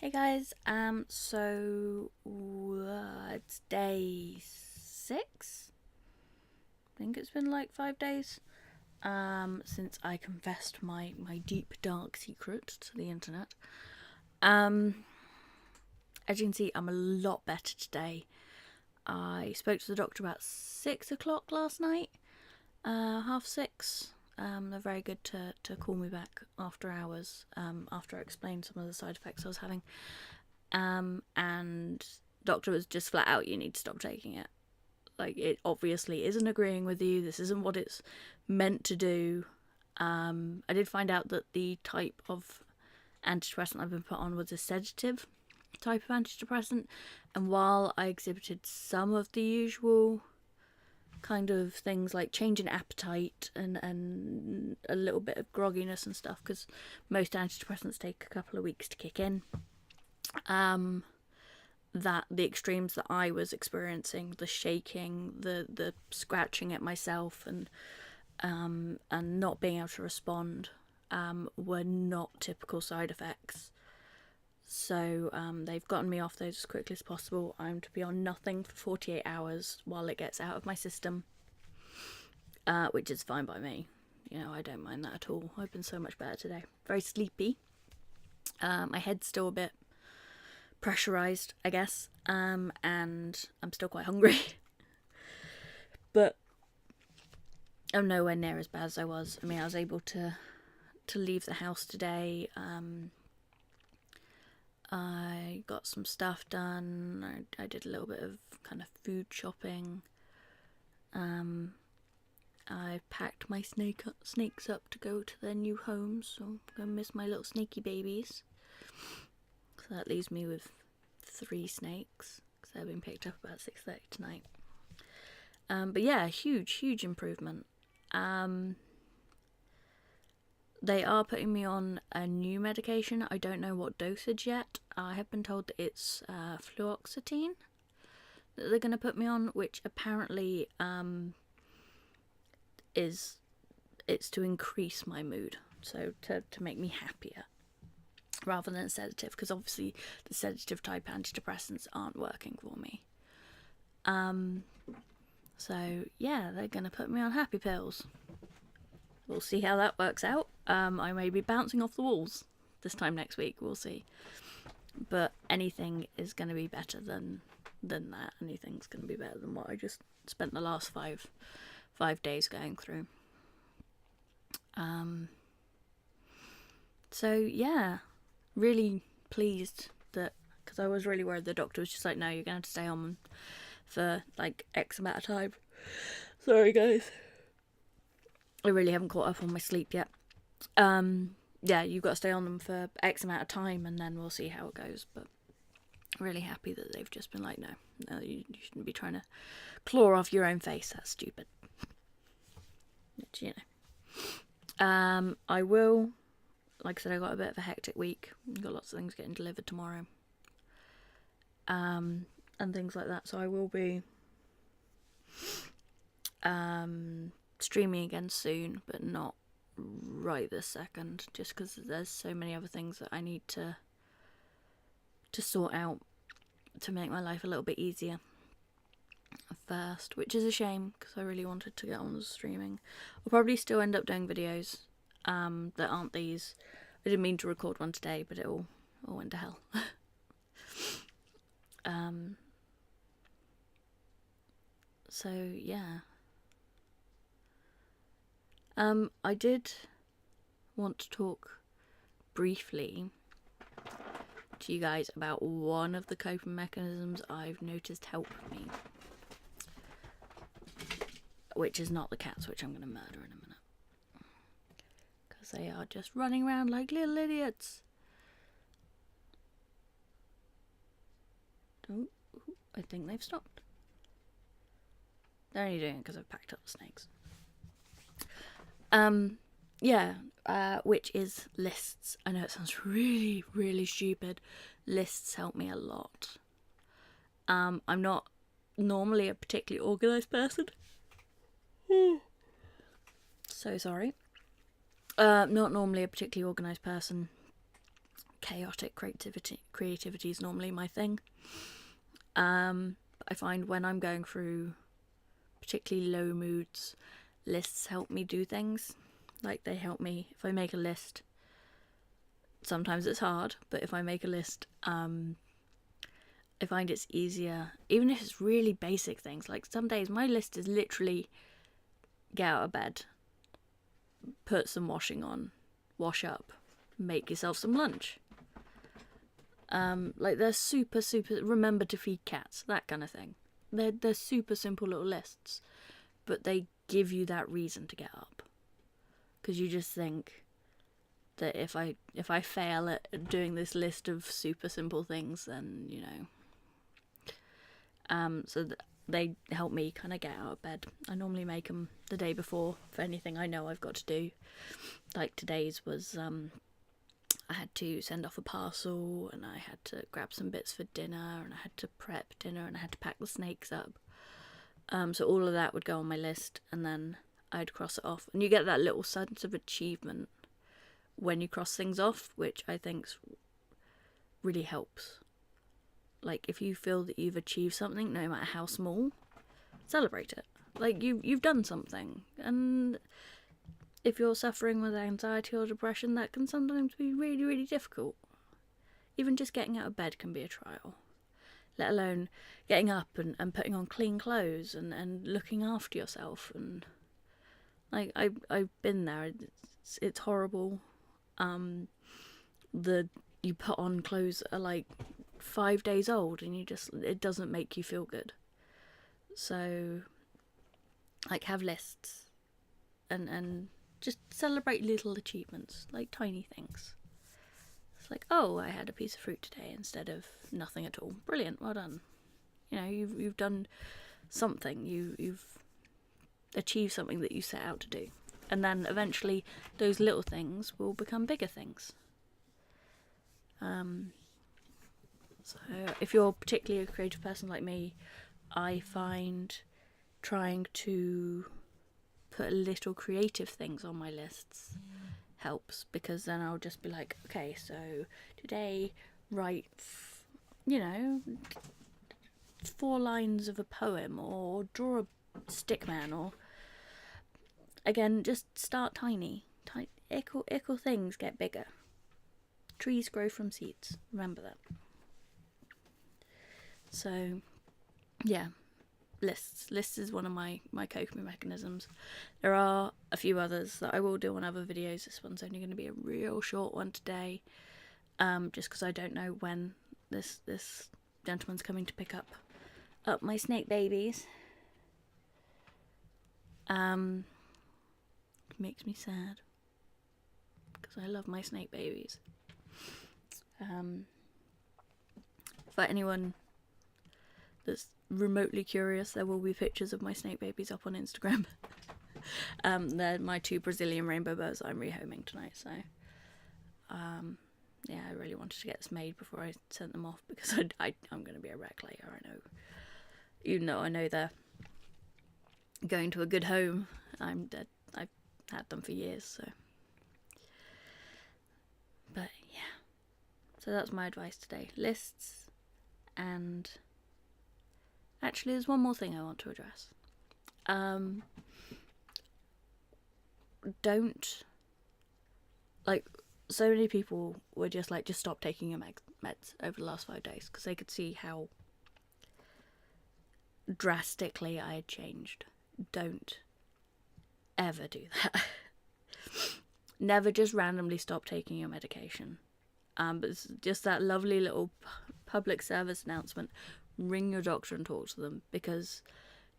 Hey guys, it's day 6? I think it's been like 5 days, since I confessed my deep dark secret to the internet. As you can see, I'm a lot better today. I spoke to the doctor about 6 o'clock last night, 6:30. They're very good to call me back after hours, after I explained some of the side effects I was having. And doctor was just flat out, you need to stop taking it. Like, it obviously isn't agreeing with you. This isn't what it's meant to do. I did find out that the type of antidepressant I've been put on was a sedative type of antidepressant. And while I exhibited some of the usual kind of things like change in appetite and a little bit of grogginess and stuff, because most antidepressants take a couple of weeks to kick in, that the extremes that I was experiencing, the shaking, the scratching at myself, and not being able to respond, were not typical side effects. So they've gotten me off those as quickly as possible. I'm to be on nothing for 48 hours while it gets out of my system, which is fine by me. You know, I don't mind that at all. I've been so much better today. Very sleepy. My head's still a bit pressurized, I guess, and I'm still quite hungry. But I'm nowhere near as bad as I was. I mean, I was able to leave the house today. I got some stuff done. I did a little bit of kind of food shopping. I packed my snakes up to go to their new homes, so I'm gonna miss my little snaky babies. So that leaves me with 3 snakes, because they've been picked up about 6:30 tonight. But yeah, huge improvement. They are putting me on a new medication. I don't know what dosage yet. I have been told that it's fluoxetine that they're going to put me on, which apparently it's to increase my mood, so to make me happier, rather than a sedative, because obviously the sedative type antidepressants aren't working for me. So yeah, they're going to put me on happy pills. We'll see how that works out. I may be bouncing off the walls this time next week. We'll see. But anything is going to be better than that. Anything's going to be better than what I just spent the last five days going through. So yeah, really pleased that, because I was really worried the doctor was just like, no, you're going to have to stay on for like X amount of time. Sorry guys, I really haven't caught up on my sleep yet. Yeah, you've got to stay on them for X amount of time and then we'll see how it goes. But really happy that they've just been like, no, you shouldn't be trying to claw off your own face. That's stupid. Which, you know. I will, like I said, I got a bit of a hectic week. I've got lots of things getting delivered tomorrow. And things like that. So I will be streaming again soon, but not right this second, just because there's so many other things that I need to sort out to make my life a little bit easier first, which is a shame because I really wanted to get on with streaming. I'll probably still end up doing videos that aren't these. I didn't mean to record one today, but it all went to hell. So yeah. I did want to talk briefly to you guys about one of the coping mechanisms I've noticed help me, which is not the cats, which I'm going to murder in a minute, because they are just running around like little idiots. Oh, I think they've stopped. They're only doing it because I've packed up the snakes. Which is lists. I know it sounds really, really stupid. Lists help me a lot. I'm not normally a particularly organised person. So sorry. Not normally a particularly organised person, chaotic creativity is normally my thing. I find when I'm going through particularly low moods, lists help me do things. Like, they help me if I make a list. Sometimes it's hard, but if I make a list, I find it's easier, even if it's really basic things. Like, some days my list is literally get out of bed, put some washing on, wash up, make yourself some lunch. Like, they're super remember to feed cats, that kind of thing. They're super simple little lists, but they give you that reason to get up, because you just think that if I fail at doing this list of super simple things, then, you know. So they help me kind of get out of bed. I normally make them the day before for anything I know I've got to do. Like, today's was I had to send off a parcel, and I had to grab some bits for dinner, and I had to prep dinner, and I had to pack the snakes up. So all of that would go on my list, and then I'd cross it off. And you get that little sense of achievement when you cross things off, which I think really helps. Like, if you feel that you've achieved something, no matter how small, celebrate it. Like, you've done something. And if you're suffering with anxiety or depression, that can sometimes be really, really difficult. Even just getting out of bed can be a trial. Let alone getting up and putting on clean clothes and looking after yourself. And like, I've been there. It's horrible. You put on clothes that are like 5 days old, and it doesn't make you feel good. So, like, have lists and just celebrate little achievements, like tiny things. It's like, oh, I had a piece of fruit today instead of nothing at all. Brilliant, well done. You know, you've done something. You've achieved something that you set out to do, and then eventually those little things will become bigger things. So if you're particularly a creative person like me, I find trying to put little creative things on my lists helps, because then I'll just be like, okay, so today write 4 lines of a poem, or draw a stick man, or again, just start tiny. Ickle things get bigger. Trees grow from seeds, remember that. So yeah, lists is one of my coping mechanisms. There are a few others that I will do on other videos. This one's only going to be a real short one today, just because I don't know when this gentleman's coming to pick up my snake babies. It makes me sad, because I love my snake babies. For anyone that's remotely curious, there will be pictures of my snake babies up on Instagram. They're my 2 Brazilian rainbow birds that I'm rehoming tonight, so yeah, I really wanted to get this made before I sent them off, because I'm going to be a wreck later, I know. Even though I know they're going to a good home, I'm dead. I've had them for years, so. But yeah, so that's my advice today. Lists. And actually, there's one more thing I want to address. Don't, like, so many people were just like, just stop taking your meds over the last 5 days, because they could see how drastically I had changed. Don't ever do that. Never just randomly stop taking your medication. But it's just that lovely little public service announcement. Ring your doctor and talk to them, because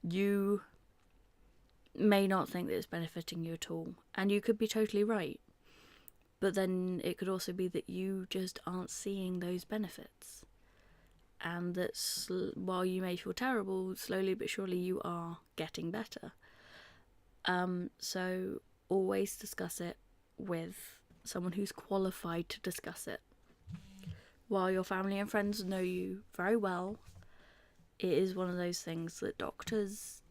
you may not think that it's benefiting you at all, and you could be totally right. But then it could also be that you just aren't seeing those benefits, and that while you may feel terrible, slowly but surely you are getting better. So always discuss it with someone who's qualified to discuss it. While your family and friends know you very well, it is one of those things that doctors,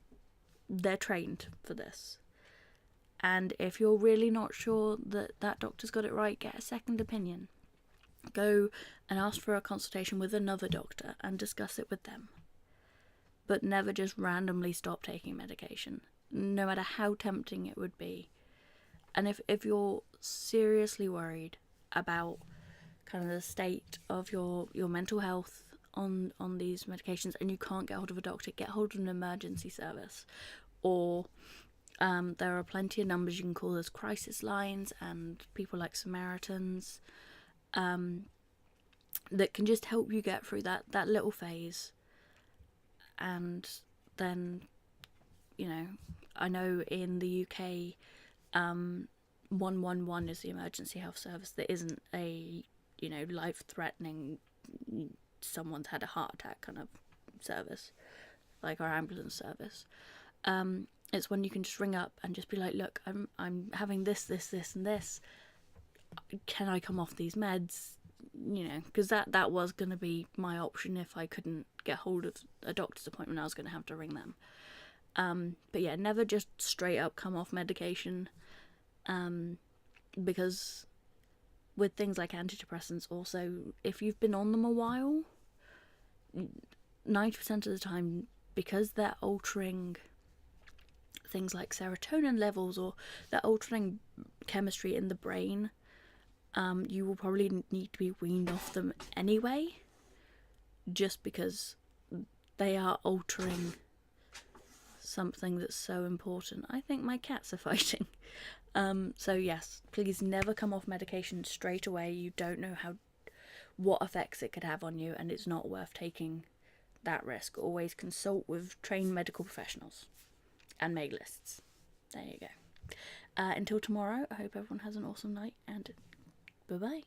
they're trained for this. And if you're really not sure that that doctor's got it right, get a second opinion. Go and ask for a consultation with another doctor and discuss it with them. But never just randomly stop taking medication, no matter how tempting it would be. And if you're seriously worried about kind of the state of your mental health on these medications and you can't get hold of a doctor, get hold of an emergency service. Or there are plenty of numbers you can call as crisis lines, and people like Samaritans that can just help you get through that little phase. And then, I know in the UK, 111 is the emergency health service that isn't a, life-threatening, someone's had a heart attack kind of service, like our ambulance service. It's when you can just ring up and just be like, look, I'm having this, and this. Can I come off these meds? Because that was going to be my option if I couldn't get hold of a doctor's appointment. I was going to have to ring them. But yeah, never just straight up come off medication, because with things like antidepressants, also, if you've been on them a while, 90% of the time, because they're altering things like serotonin levels, or they're altering chemistry in the brain, you will probably need to be weaned off them anyway, just because they are altering something that's so important. I think my cats are fighting. So yes, please never come off medication straight away. You don't know what effects it could have on you, and it's not worth taking that risk. Always consult with trained medical professionals and make lists. There you go. Until tomorrow, I hope everyone has an awesome night, and bye-bye.